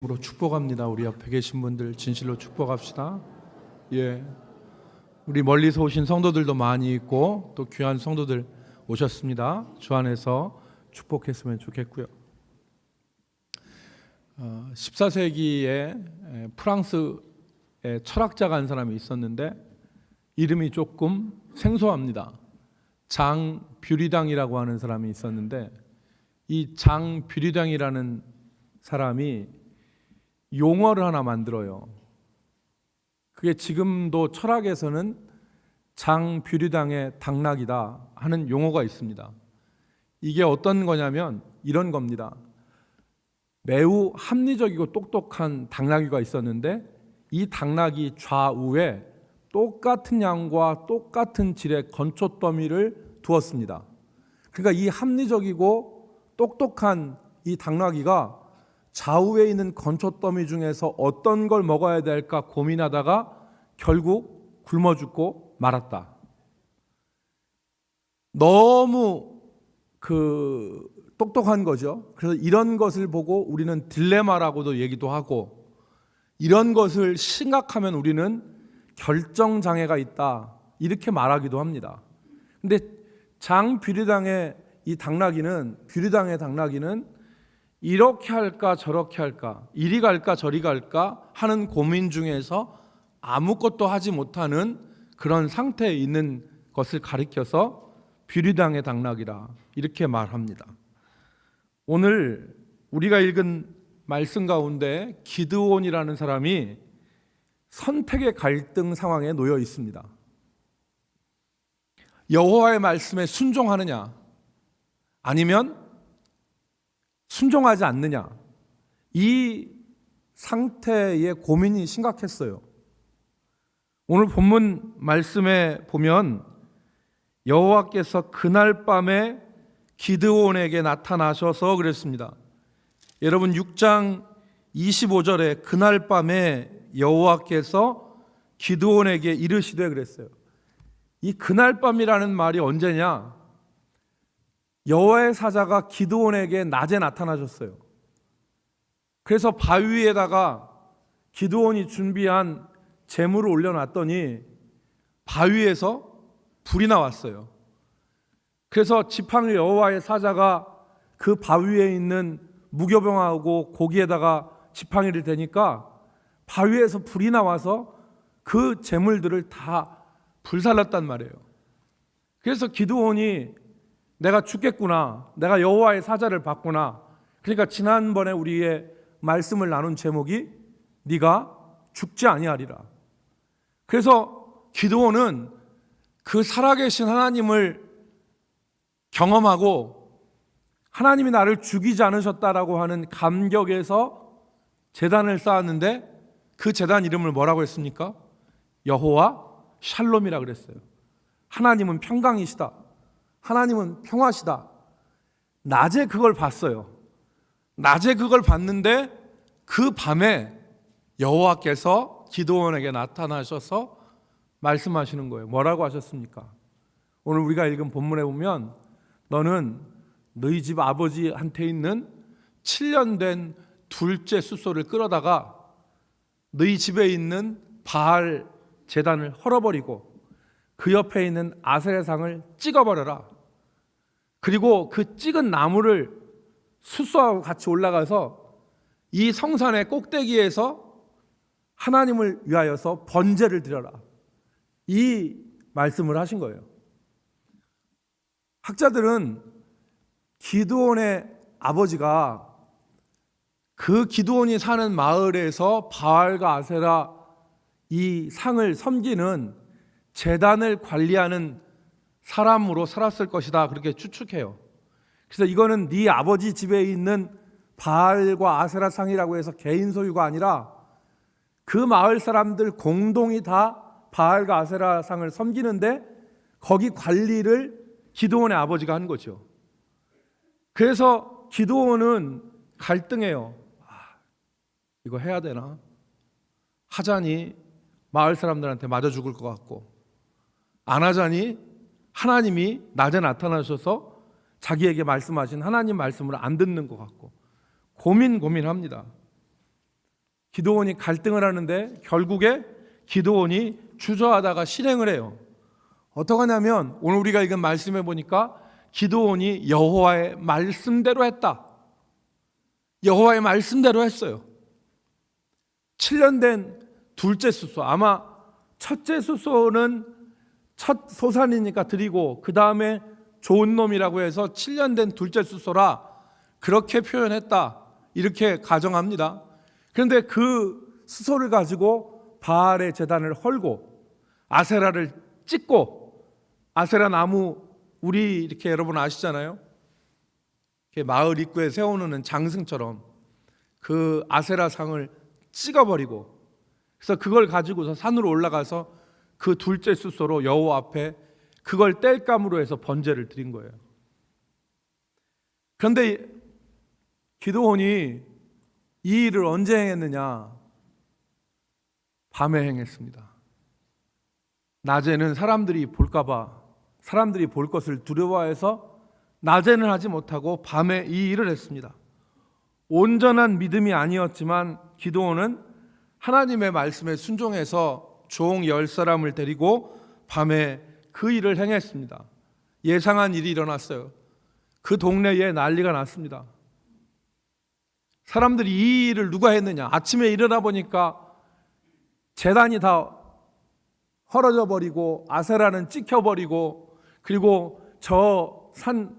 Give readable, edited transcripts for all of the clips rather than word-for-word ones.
으로 축복합니다. 우리 옆에 계신 분들 진실로 축복합시다. 예, 우리 멀리서 오신 성도들도 많이 있고 또 귀한 성도들 오셨습니다. 주 안에서 축복했으면 좋겠고요. 14세기에 프랑스에 철학자가 한 사람이 있었는데 이름이 조금 생소합니다. 장 뷰리당이라고 하는 사람이 있었는데 이 장 뷰리당이라는 사람이 용어를 하나 만들어요. 그게 지금도 철학에서는 장 뷰리당의 당락이다 하는 용어가 있습니다. 이게 어떤 거냐면 이런 겁니다. 매우 합리적이고 똑똑한 당나귀가 있었는데 이 당나귀 좌우에 똑같은 양과 똑같은 질의 건초더미를 두었습니다. 그러니까 이 합리적이고 똑똑한 이 당나귀가 좌우에 있는 건초더미 중에서 어떤 걸 먹어야 될까 고민하다가 결국 굶어 죽고 말았다. 너무 똑똑한 거죠. 그래서 이런 것을 보고 우리는 딜레마라고도 얘기도 하고, 이런 것을 심각하면 우리는 결정장애가 있다 이렇게 말하기도 합니다. 근데 장 뷰리당의 이 당나귀는, 뷰리당의 당나귀는 이렇게 할까 저렇게 할까, 이리 갈까 저리 갈까 하는 고민 중에서 아무것도 하지 못하는 그런 상태에 있는 것을 가리켜서 뷰리당의 당나귀라 이렇게 말합니다. 오늘 우리가 읽은 말씀 가운데 기드온이라는 사람이 선택의 갈등 상황에 놓여 있습니다. 여호와의 말씀에 순종하느냐 아니면 순종하지 않느냐, 이 상태의 고민이 심각했어요. 오늘 본문 말씀에 보면 여호와께서 그날 밤에 기드온에게 나타나셔서 그랬습니다. 여러분 6장 25절에 그날 밤에 여호와께서 기드온에게 이르시되 그랬어요. 이 그날 밤이라는 말이 언제냐? 여호와의 사자가 기드온에게 낮에 나타나셨어요. 그래서 바위 위에다가 기드온이 준비한 재물을 올려놨더니 바위에서 불이 나왔어요. 그래서 지팡이 여호와의 사자가 그 바위에 있는 무교병하고 고기에다가 지팡이를 대니까 바위에서 불이 나와서 그 재물들을 다 불살랐단 말이에요. 그래서 기드온이 내가 죽겠구나, 내가 여호와의 사자를 봤구나. 그러니까 지난번에 우리의 말씀을 나눈 제목이 네가 죽지 아니하리라. 그래서 기드온은 그 살아계신 하나님을 경험하고 하나님이 나를 죽이지 않으셨다라고 하는 감격에서 제단을 쌓았는데 그 제단 이름을 뭐라고 했습니까? 여호와 샬롬이라 그랬어요. 하나님은 평강이시다, 하나님은 평화시다. 낮에 그걸 봤어요. 낮에 그걸 봤는데 그 밤에 여호와께서 기드온에게 나타나셔서 말씀하시는 거예요. 뭐라고 하셨습니까? 오늘 우리가 읽은 본문에 보면 너는 너희 집 아버지한테 있는 7년 된 둘째 숫소를 끌어다가 너희 집에 있는 바알 제단을 헐어버리고 그 옆에 있는 아세라상을 찍어버려라. 그리고 그 찍은 나무를 숫소하고 같이 올라가서 이 성산의 꼭대기에서 하나님을 위하여서 번제를 드려라. 이 말씀을 하신 거예요. 학자들은 기드온의 아버지가 그 기드온이 사는 마을에서 바알과 아세라 이 상을 섬기는 제단을 관리하는 사람으로 살았을 것이다 그렇게 추측해요. 그래서 이거는 네 아버지 집에 있는 바알과 아세라 상이라고 해서 개인 소유가 아니라 그 마을 사람들 공동이 다 바알과 아세라 상을 섬기는데 거기 관리를 기드온의 아버지가 한 거죠. 그래서 기드온은 갈등해요. 이거 해야 되나? 하자니 마을 사람들한테 맞아 죽을 것 같고, 안 하자니 하나님이 낮에 나타나셔서 자기에게 말씀하신 하나님 말씀을 안 듣는 것 같고 고민합니다. 기드온이 갈등을 하는데 결국에 기드온이 주저하다가 실행을 해요. 어떻게 하냐면 오늘 우리가 읽은 말씀에 보니까 기드온이 여호와의 말씀대로 했다. 여호와의 말씀대로 했어요. 7년 된 둘째 숫소, 아마 첫째 숫소는 첫 소산이니까 드리고 그 다음에 좋은 놈이라고 해서 7년 된 둘째 숫소라 그렇게 표현했다, 이렇게 가정합니다. 그런데 그 숫소를 가지고 바알의 제단을 헐고 아세라를 찍고, 아세라 나무 우리 이렇게 여러분 아시잖아요. 이렇게 마을 입구에 세워놓는 장승처럼 그 아세라 상을 찍어버리고, 그래서 그걸 가지고서 산으로 올라가서 그 둘째 숫소로 여호와 앞에 그걸 땔감으로 해서 번제를 드린 거예요. 그런데 기드온이 이 일을 언제 행했느냐? 밤에 행했습니다. 낮에는 사람들이 볼까봐, 사람들이 볼 것을 두려워해서 낮에는 하지 못하고 밤에 이 일을 했습니다. 온전한 믿음이 아니었지만 기드온은 하나님의 말씀에 순종해서 종 10사람을 데리고 밤에 그 일을 행했습니다. 예상한 일이 일어났어요. 그 동네에 난리가 났습니다. 사람들이 이 일을 누가 했느냐? 아침에 일어나 보니까 제단이 다 헐어져 버리고 아세라는 찍혀버리고, 그리고 저 산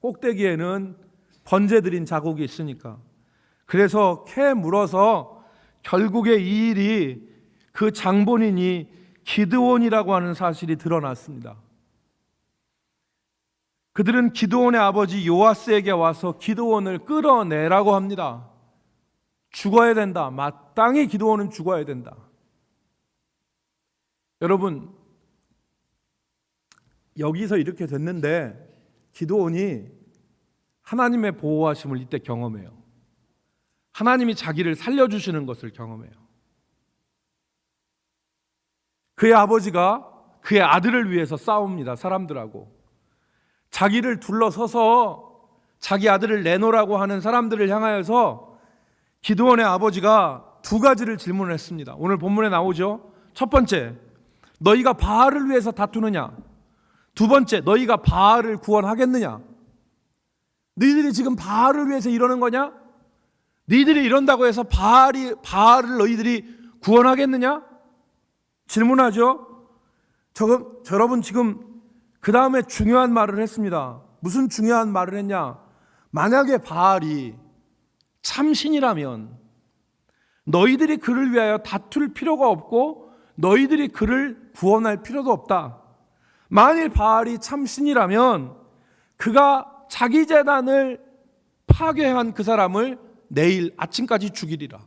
꼭대기에는 번제 드린 자국이 있으니까, 그래서 캐 물어서 결국에 이 일이 그 장본인이 기드온이라고 하는 사실이 드러났습니다. 그들은 기드온의 아버지 요아스에게 와서 기드온을 끌어내라고 합니다. 죽어야 된다. 마땅히 기드온은 죽어야 된다. 여러분, 여기서 이렇게 됐는데 기드온이 하나님의 보호하심을 이때 경험해요. 하나님이 자기를 살려주시는 것을 경험해요. 그의 아버지가 그의 아들을 위해서 싸웁니다. 사람들하고. 자기를 둘러서서 자기 아들을 내놓으라고 하는 사람들을 향하여서 기드온의 아버지가 두 가지를 질문을 했습니다. 오늘 본문에 나오죠. 첫 번째, 너희가 바알을 위해서 다투느냐? 두 번째, 너희가 바알을 구원하겠느냐? 너희들이 지금 바알을 위해서 이러는 거냐? 너희들이 이런다고 해서 바알을 너희들이 구원하겠느냐? 질문하죠. 여러분 지금 그 다음에 중요한 말을 했습니다. 무슨 중요한 말을 했냐? 만약에 바알이 참신이라면 너희들이 그를 위하여 다툴 필요가 없고 너희들이 그를 구원할 필요도 없다. 만일 바알이 참신이라면 그가 자기 제단을 파괴한 그 사람을 내일 아침까지 죽이리라.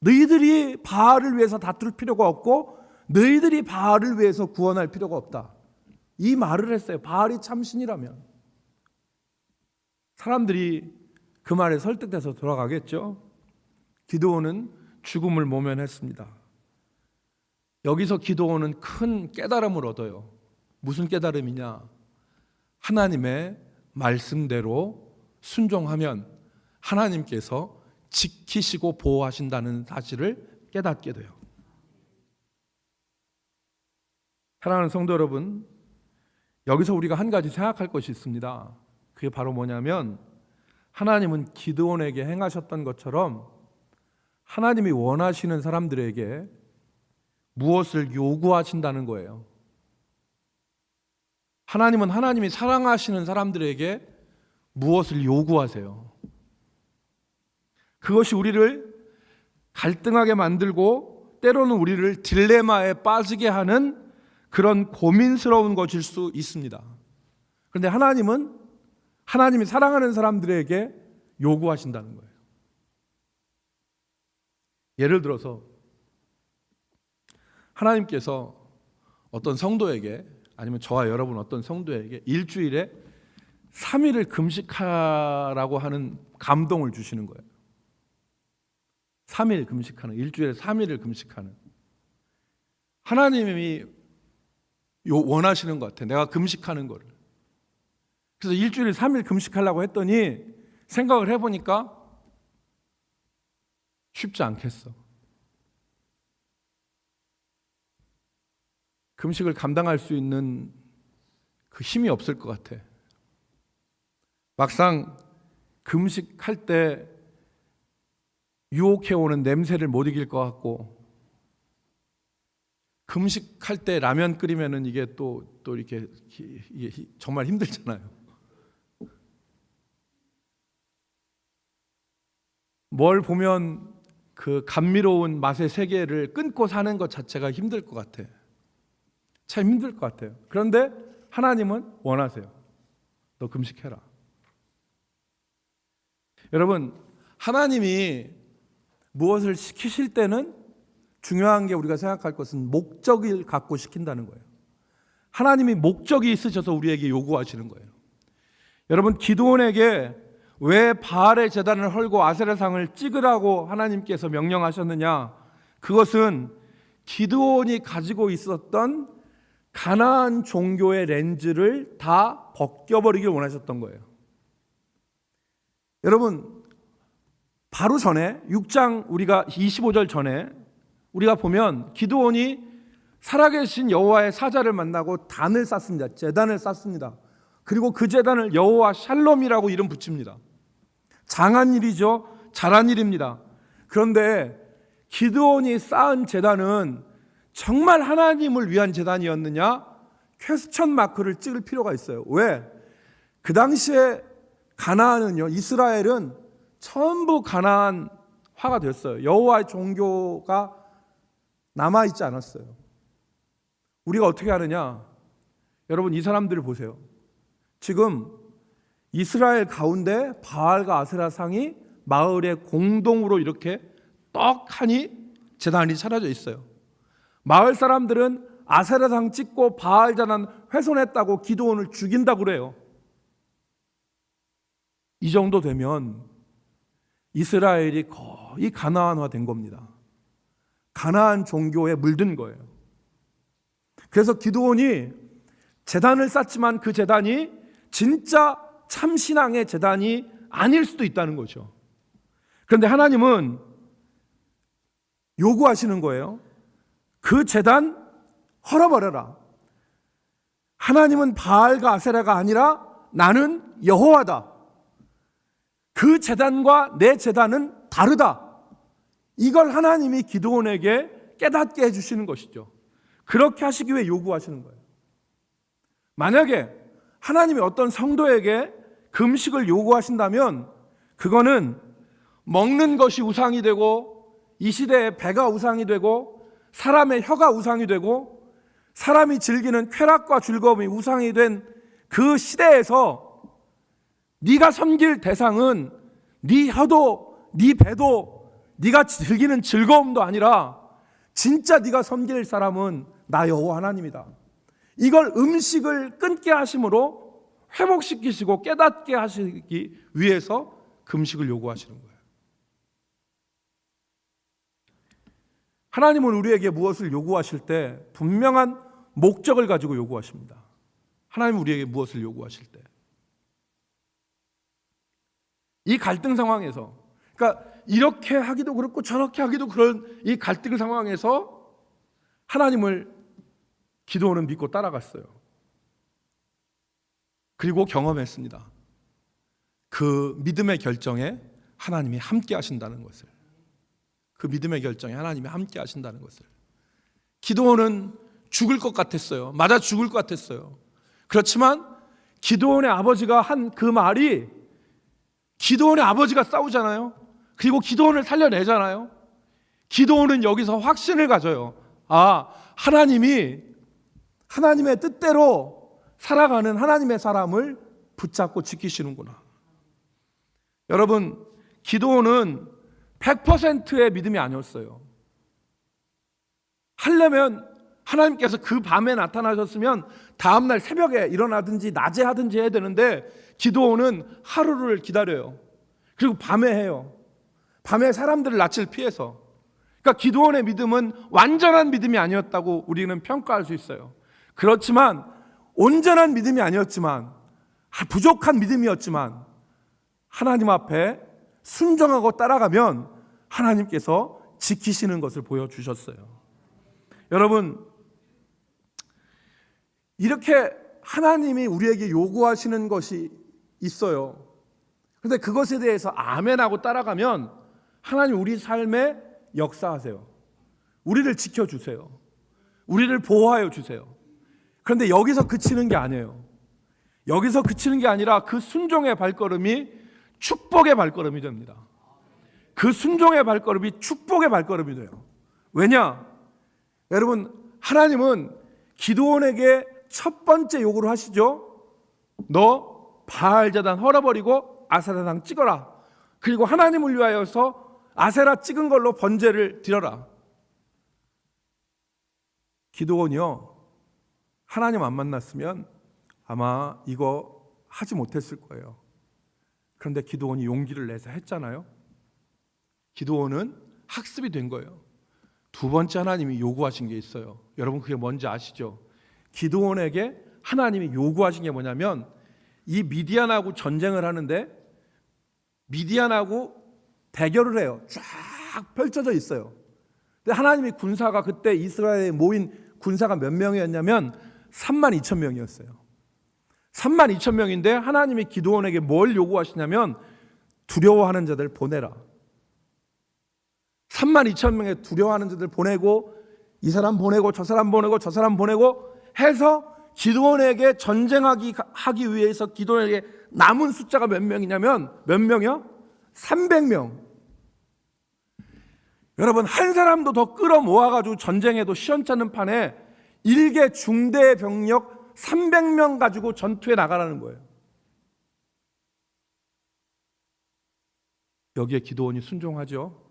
너희들이 바알을 위해서 다툴 필요가 없고 너희들이 바알을 위해서 구원할 필요가 없다. 이 말을 했어요. 바알이 참신이라면. 사람들이 그 말에 설득돼서 돌아가겠죠. 기드온은 죽음을 모면했습니다. 여기서 기드온은 큰 깨달음을 얻어요. 무슨 깨달음이냐? 하나님의 말씀대로 순종하면 하나님께서 지키시고 보호하신다는 사실을 깨닫게 돼요. 사랑하는 성도 여러분, 여기서 우리가 한 가지 생각할 것이 있습니다. 그게 바로 뭐냐면 하나님은 기드온에게 행하셨던 것처럼 하나님이 원하시는 사람들에게 무엇을 요구하신다는 거예요. 하나님은 하나님이 사랑하시는 사람들에게 무엇을 요구하세요. 그것이 우리를 갈등하게 만들고 때로는 우리를 딜레마에 빠지게 하는 그런 고민스러운 것일 수 있습니다. 그런데 하나님은 하나님이 사랑하는 사람들에게 요구하신다는 거예요. 예를 들어서 하나님께서 어떤 성도에게, 아니면 저와 여러분 어떤 성도에게 일주일에 3일을 금식하라고 하는 감동을 주시는 거예요. 3일 금식하는, 일주일에 3일을 금식하는. 하나님이 원하시는 것 같아. 내가 금식하는 거를. 그래서 일주일에 3일 금식하려고 했더니 생각을 해보니까 쉽지 않겠어. 금식을 감당할 수 있는 그 힘이 없을 것 같아. 막상 금식할 때 유혹해오는 냄새를 못 이길 것 같고, 금식할 때 라면 끓이면은 이게 또 이렇게 이게 정말 힘들잖아요. 뭘 보면 그 감미로운 맛의 세계를 끊고 사는 것 자체가 힘들 것 같아. 참 힘들 것 같아요. 그런데 하나님은 원하세요. 너 금식해라. 여러분, 하나님이 무엇을 시키실 때는 중요한 게 우리가 생각할 것은 목적을 갖고 시킨다는 거예요. 하나님이 목적이 있으셔서 우리에게 요구하시는 거예요. 여러분, 기드온에게 왜 바알의 제단을 헐고 아세라상을 찍으라고 하나님께서 명령하셨느냐? 그것은 기드온이 가지고 있었던 가나안 종교의 렌즈를 다 벗겨버리길 원하셨던 거예요. 여러분, 바로 전에 6장 우리가 25절 전에 우리가 보면 기드온이 살아계신 여호와의 사자를 만나고 단을 쌓습니다. 제단을 쌓습니다. 그리고 그 제단을 여호와 샬롬이라고 이름 붙입니다. 장한 일이죠. 잘한 일입니다. 그런데 기드온이 쌓은 제단은 정말 하나님을 위한 제단이었느냐? 퀘스천 마크를 찍을 필요가 있어요. 왜? 그 당시에 가나안은요, 이스라엘은 전부 가나안화가 됐어요. 여호와의 종교가 남아있지 않았어요. 우리가 어떻게 하느냐? 여러분, 이 사람들을 보세요. 지금 이스라엘 가운데 바알과 아세라상이 마을에 공동으로 이렇게 떡하니 제단이 차려져 있어요. 마을 사람들은 아세라상 찍고 바알 제단 훼손했다고 기드온을 죽인다고 그래요. 이 정도 되면 이스라엘이 거의 가나안화 된 겁니다. 가나안 종교에 물든 거예요. 그래서 기드온이 제단을 쌓지만 그 제단이 진짜 참신앙의 제단이 아닐 수도 있다는 거죠. 그런데 하나님은 요구하시는 거예요. 그 제단 헐어버려라. 하나님은 바알과 아세라가 아니라 나는 여호와다. 그 제단과 내 제단은 다르다. 이걸 하나님이 기드온에게 깨닫게 해주시는 것이죠. 그렇게 하시기 위해 요구하시는 거예요. 만약에 하나님이 어떤 성도에게 금식을 요구하신다면 그거는 먹는 것이 우상이 되고 이 시대에 배가 우상이 되고 사람의 혀가 우상이 되고 사람이 즐기는 쾌락과 즐거움이 우상이 된 그 시대에서 네가 섬길 대상은 네 혀도 네 배도 네가 즐기는 즐거움도 아니라 진짜 네가 섬길 사람은 나 여호와 하나님이다. 이걸 음식을 끊게 하심으로 회복시키시고 깨닫게 하시기 위해서 금식을 요구하시는 거예요. 하나님은 우리에게 무엇을 요구하실 때 분명한 목적을 가지고 요구하십니다. 하나님은 우리에게 무엇을 요구하실 때 이 갈등 상황에서, 그러니까 이렇게 하기도 그렇고 저렇게 하기도 그런 이 갈등 상황에서 하나님을 기드온은 믿고 따라갔어요. 그리고 경험했습니다. 그 믿음의 결정에 하나님이 함께 하신다는 것을. 그 믿음의 결정에 하나님이 함께 하신다는 것을. 기드온은 죽을 것 같았어요. 맞아 죽을 것 같았어요. 그렇지만 기드온의 아버지가 한 그 말이, 기드온의 아버지가 싸우잖아요. 그리고 기드온을 살려내잖아요. 기드온은 여기서 확신을 가져요. 아, 하나님이 하나님의 뜻대로 살아가는 하나님의 사람을 붙잡고 지키시는구나. 여러분, 기드온은 100%의 믿음이 아니었어요. 하려면 하나님께서 그 밤에 나타나셨으면 다음날 새벽에 일어나든지 낮에 하든지 해야 되는데 기드온은 하루를 기다려요. 그리고 밤에 해요. 밤에 사람들을 낯을 피해서. 그러니까 기드온의 믿음은 완전한 믿음이 아니었다고 우리는 평가할 수 있어요. 그렇지만 온전한 믿음이 아니었지만, 부족한 믿음이었지만 하나님 앞에 순종하고 따라가면 하나님께서 지키시는 것을 보여주셨어요. 여러분, 이렇게 하나님이 우리에게 요구하시는 것이 있어요. 그런데 그것에 대해서 아멘하고 따라가면 하나님 우리 삶에 역사하세요. 우리를 지켜주세요. 우리를 보호하여 주세요. 그런데 여기서 그치는 게 아니에요. 여기서 그치는 게 아니라 그 순종의 발걸음이 축복의 발걸음이 됩니다. 그 순종의 발걸음이 축복의 발걸음이 돼요. 왜냐? 여러분, 하나님은 기드온에게 첫 번째 요구를 하시죠. 너 바알제단 헐어버리고 아세라당 찍어라. 그리고 하나님을 위하여서 아세라 찍은 걸로 번제를 드려라. 기드온이요, 하나님 안 만났으면 아마 이거 하지 못했을 거예요. 그런데 기드온이 용기를 내서 했잖아요. 기드온은 학습이 된 거예요. 두 번째 하나님이 요구하신 게 있어요. 여러분, 그게 뭔지 아시죠? 기드온에게 하나님이 요구하신 게 뭐냐면, 이 미디안하고 전쟁을 하는데 미디안하고 대결을 해요. 쫙 펼쳐져 있어요. 근데 하나님이 군사가 그때 이스라엘에 모인 군사가 몇 명이었냐면 32,000명이었어요. 32,000명인데 하나님이 기드온에게 뭘 요구하시냐면 두려워하는 자들 보내라. 32,000명의 두려워하는 자들 보내고, 이 사람 보내고 저 사람 보내고 저 사람 보내고 해서 기드온에게 전쟁하기 위해서 기드온에게 남은 숫자가 몇 명이냐면, 몇 명이요? 300명. 여러분, 한 사람도 더 끌어모아가지고 전쟁에도 시원찮은 판에 일개 중대 병력 300명 가지고 전투에 나가라는 거예요. 여기에 기드온이 순종하죠.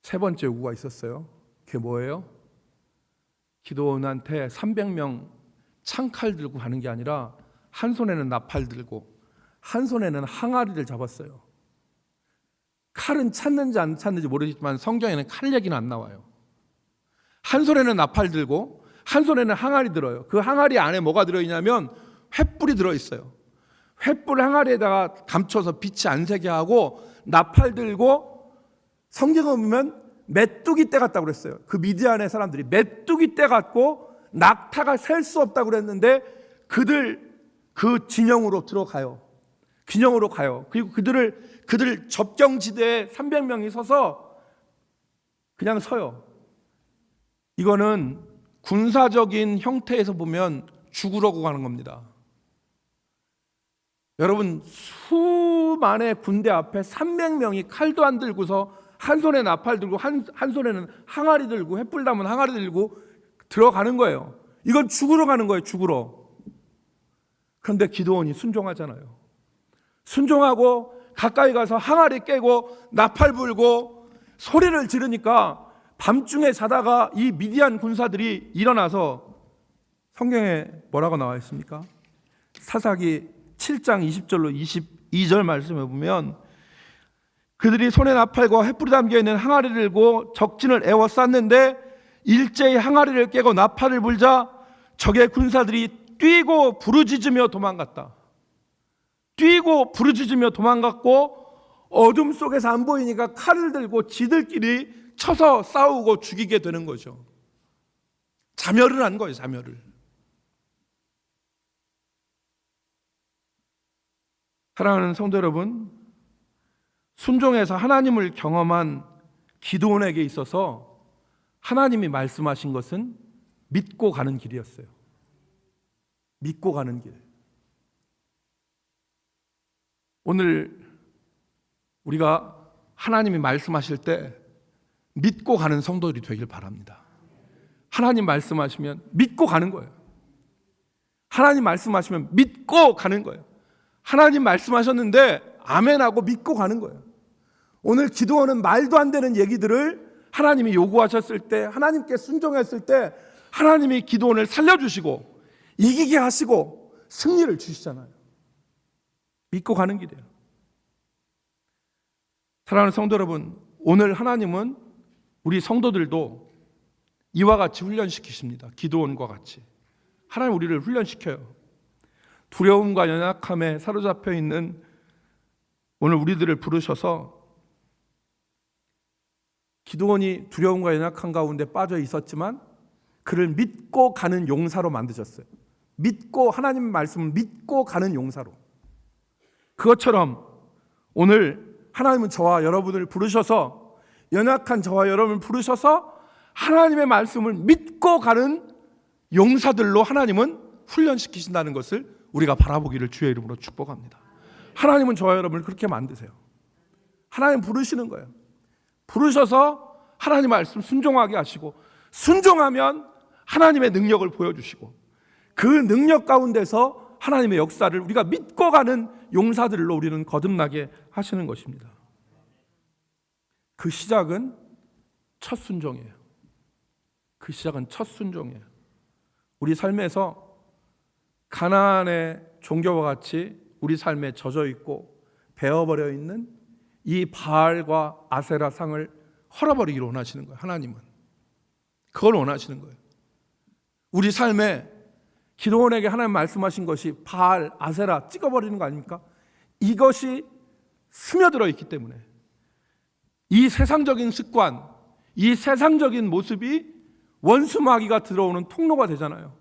세 번째 요구가 있었어요. 그게 뭐예요? 기드온한테 300명 창칼 들고 가는 게 아니라 한 손에는 나팔 들고 한 손에는 항아리를 잡았어요. 칼은 찾는지 안 찾는지 모르겠지만 성경에는 칼 얘기는 안 나와요. 한 손에는 나팔 들고 한 손에는 항아리 들어요. 그 항아리 안에 뭐가 들어있냐면 횃불이 들어있어요. 횃불 항아리에다가 감춰서 빛이 안 새게 하고, 나팔 들고, 성경에 보면 메뚜기 떼 같다고 그랬어요. 그 미디안의 사람들이 메뚜기 떼 같고 낙타가 셀 수 없다고 그랬는데 그들 그 진영으로 들어가요. 진영으로 가요. 그리고 그들 접경지대에 300명이 서서 그냥 서요. 이거는 군사적인 형태에서 보면 죽으려고 가는 겁니다. 여러분, 수만의 군대 앞에 300명이 칼도 안 들고서 한 손에 나팔 들고 한 손에는 항아리 들고 횃불 담은 항아리 들고 들어가는 거예요. 이건 죽으러 가는 거예요. 죽으러. 그런데 기드온이 순종하잖아요. 순종하고 가까이 가서 항아리 깨고 나팔 불고 소리를 지르니까 밤중에 자다가 이 미디안 군사들이 일어나서, 성경에 뭐라고 나와 있습니까? 사사기 7장 20절로 22절 말씀에 보면, 그들이 손에 나팔과 횃불이 담겨있는 항아리를 들고 적진을 에워쌌는데 일제히 항아리를 깨고 나팔을 불자 적의 군사들이 뛰고 부르짖으며 도망갔다. 뛰고 부르짖으며 도망갔고, 어둠 속에서 안 보이니까 칼을 들고 지들끼리 쳐서 싸우고 죽이게 되는 거죠. 자멸을 한 거예요. 자멸을. 사랑하는 성도 여러분, 순종해서 하나님을 경험한 기드온에게 있어서 하나님이 말씀하신 것은 믿고 가는 길이었어요. 믿고 가는 길. 오늘 우리가 하나님이 말씀하실 때 믿고 가는 성도들이 되길 바랍니다. 하나님 말씀하시면 믿고 가는 거예요. 하나님 말씀하시면 믿고 가는 거예요. 하나님 말씀하셨는데 아멘하고 믿고 가는 거예요. 오늘 기드온은 말도 안 되는 얘기들을 하나님이 요구하셨을 때, 하나님께 순종했을 때 하나님이 기드온을 살려주시고 이기게 하시고 승리를 주시잖아요. 믿고 가는 길이에요. 사랑하는 성도 여러분, 오늘 하나님은 우리 성도들도 이와 같이 훈련시키십니다. 기드온과 같이 하나님 우리를 훈련시켜요. 두려움과 연약함에 사로잡혀 있는 오늘 우리들을 부르셔서 기드온이 두려움과 연약한 가운데 빠져 있었지만 그를 믿고 가는 용사로 만드셨어요. 믿고, 하나님의 말씀을 믿고 가는 용사로. 그것처럼 오늘 하나님은 저와 여러분을 부르셔서, 연약한 저와 여러분을 부르셔서 하나님의 말씀을 믿고 가는 용사들로 하나님은 훈련시키신다는 것을 우리가 바라보기를 주의 이름으로 축복합니다. 하나님은 저와 여러분을 그렇게 만드세요. 하나님 부르시는 거예요. 부르셔서 하나님 말씀 순종하게 하시고, 순종하면 하나님의 능력을 보여주시고, 그 능력 가운데서 하나님의 역사를 우리가 믿고 가는 용사들로 우리는 거듭나게 하시는 것입니다. 그 시작은 첫 순종이에요. 그 시작은 첫 순종이에요. 우리 삶에서 가나안의 종교와 같이 우리 삶에 젖어 있고 베어버려 있는 이 바알과 아세라 상을 헐어버리기를 원하시는 거예요. 하나님은 그걸 원하시는 거예요. 우리 삶에 기드온에게 하나님 말씀하신 것이 바알, 아세라 찍어버리는 거 아닙니까? 이것이 스며들어 있기 때문에 이 세상적인 습관, 이 세상적인 모습이 원수마귀가 들어오는 통로가 되잖아요.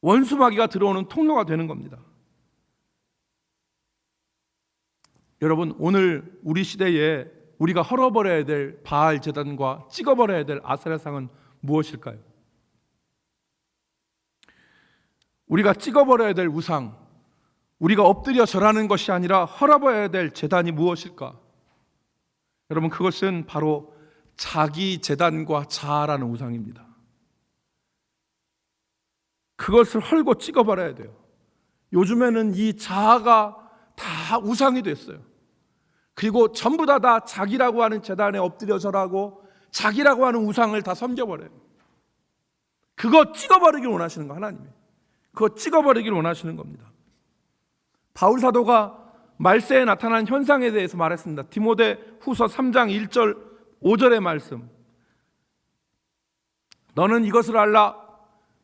원수마귀가 들어오는 통로가 되는 겁니다. 여러분, 오늘 우리 시대에 우리가 헐어버려야 될 바알 제단과 찍어버려야 될 아세라상은 무엇일까요? 우리가 찍어버려야 될 우상, 우리가 엎드려 절하는 것이 아니라 헐어버려야 될 제단이 무엇일까? 여러분, 그것은 바로 자기 제단과 자아라는 우상입니다. 그것을 헐고 찍어버려야 돼요. 요즘에는 이 자아가 다 우상이 됐어요. 그리고 전부 다 자기라고 하는 제단에 엎드려 절하고 자기라고 하는 우상을 다 섬겨버려요. 그거 찍어버리길 원하시는 거, 하나님이. 그거 찍어버리길 원하시는 겁니다. 바울 사도가 말세에 나타난 현상에 대해서 말했습니다. 디모데 후서 3장 1절 5절의 말씀. 너는 이것을 알라.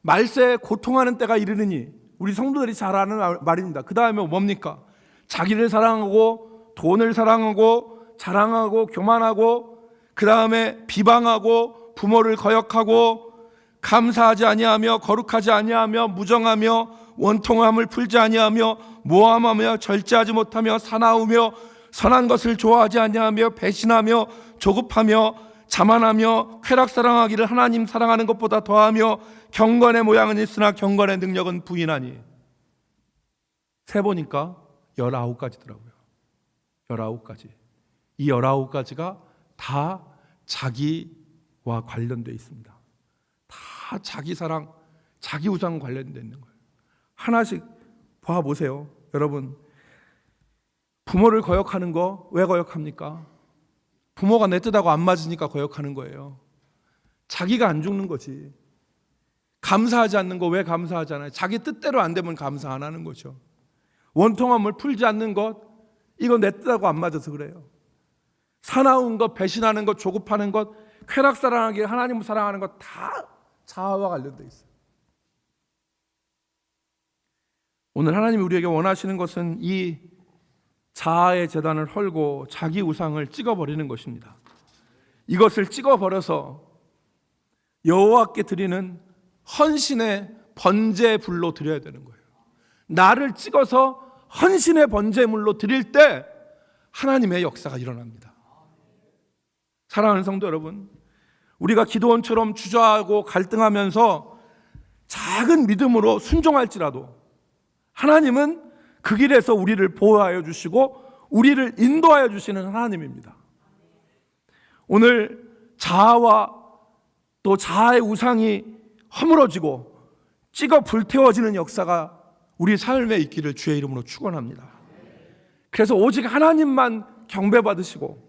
말세에 고통하는 때가 이르느니. 우리 성도들이 잘 아는 말입니다. 그 다음에 뭡니까? 자기를 사랑하고 돈을 사랑하고 자랑하고 교만하고, 그 다음에 비방하고 부모를 거역하고 감사하지 아니하며 거룩하지 아니하며 무정하며 원통함을 풀지 아니하며 모함하며 절제하지 못하며 사나우며 선한 것을 좋아하지 아니하며 배신하며 조급하며 자만하며 쾌락 사랑하기를 하나님 사랑하는 것보다 더하며 경건의 모양은 있으나 경건의 능력은 부인하니. 세보니까 19가지더라고요. 19가지. 이 19가지가 다 자기와 관련되어 있습니다. 다 자기 사랑, 자기 우상 관련되어 있는 거예요. 하나씩 봐보세요. 여러분, 부모를 거역하는 거 왜 거역합니까? 부모가 내 뜻하고 안 맞으니까 거역하는 거예요. 자기가 안 죽는 거지. 감사하지 않는 거 왜 감사하지 않아요? 자기 뜻대로 안 되면 감사 안 하는 거죠. 원통함을 풀지 않는 것, 이건 내 뜻하고 안 맞아서 그래요. 사나운 것, 배신하는 것, 조급하는 것, 쾌락 사랑하기, 하나님을 사랑하는 것 다 자아와 관련되어 있어요. 오늘 하나님이 우리에게 원하시는 것은 이 자아의 제단을 헐고 자기 우상을 찍어버리는 것입니다. 이것을 찍어버려서 여호와께 드리는 헌신의 번제불로 드려야 되는 거예요. 나를 찍어서 헌신의 번제물로 드릴 때 하나님의 역사가 일어납니다. 사랑하는 성도 여러분, 우리가 기드온처럼 주저하고 갈등하면서 작은 믿음으로 순종할지라도 하나님은 그 길에서 우리를 보호하여 주시고 우리를 인도하여 주시는 하나님입니다. 오늘 자아와 또 자아의 우상이 허물어지고 찍어 불태워지는 역사가 우리 삶에 있기를 주의 이름으로 축원합니다. 그래서 오직 하나님만 경배받으시고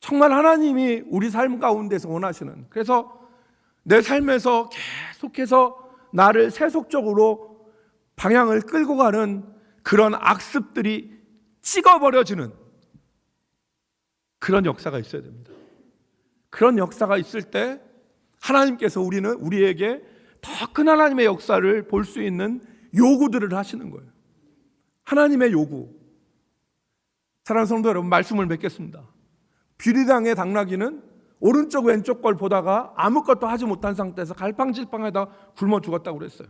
정말 하나님이 우리 삶 가운데서 원하시는, 그래서 내 삶에서 계속해서 나를 세속적으로 방향을 끌고 가는 그런 악습들이 찍어버려지는 그런 역사가 있어야 됩니다. 그런 역사가 있을 때 하나님께서 우리에게 더 큰 하나님의 역사를 볼 수 있는 요구들을 하시는 거예요. 하나님의 요구. 사랑하는 성도 여러분, 말씀을 맺겠습니다. 비리당의 당나귀는 오른쪽 왼쪽 걸 보다가 아무것도 하지 못한 상태에서 갈팡질팡하다 굶어 죽었다고 그랬어요.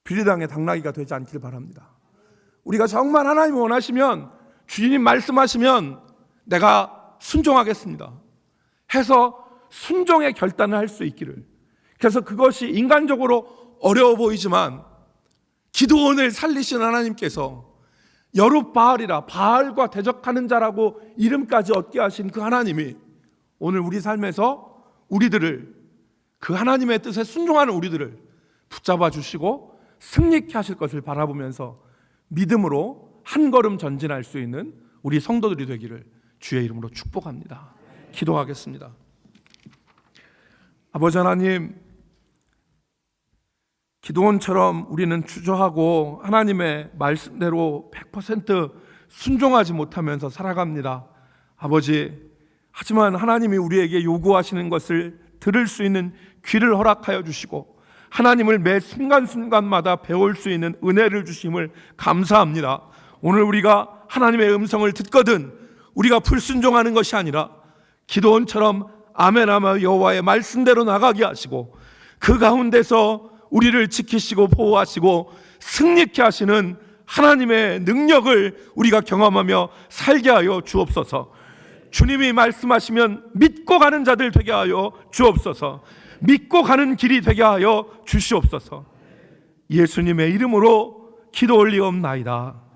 비리당의 당나귀가 되지 않길 바랍니다. 우리가 정말 하나님이 원하시면, 주님 말씀하시면 내가 순종하겠습니다 해서 순종의 결단을 할 수 있기를. 그래서 그것이 인간적으로 어려워 보이지만 기드온을 살리신 하나님께서 여룻바알이라, 바알과 대적하는 자라고 이름까지 얻게 하신 그 하나님이 오늘 우리 삶에서 우리들을, 그 하나님의 뜻에 순종하는 우리들을 붙잡아 주시고 승리케 하실 것을 바라보면서 믿음으로 한 걸음 전진할 수 있는 우리 성도들이 되기를 주의 이름으로 축복합니다. 기도하겠습니다. 아버지 하나님, 기드온처럼 우리는 주저하고 하나님의 말씀대로 100% 순종하지 못하면서 살아갑니다. 아버지, 하지만 하나님이 우리에게 요구하시는 것을 들을 수 있는 귀를 허락하여 주시고 하나님을 매 순간순간마다 배울 수 있는 은혜를 주심을 감사합니다. 오늘 우리가 하나님의 음성을 듣거든 우리가 불순종하는 것이 아니라 기드온처럼 아멘하며 여호와의 말씀대로 나가게 하시고 그 가운데서 우리를 지키시고 보호하시고 승리케 하시는 하나님의 능력을 우리가 경험하며 살게 하여 주옵소서. 주님이 말씀하시면 믿고 가는 자들 되게 하여 주옵소서. 믿고 가는 길이 되게 하여 주시옵소서. 예수님의 이름으로 기도 올리옵나이다.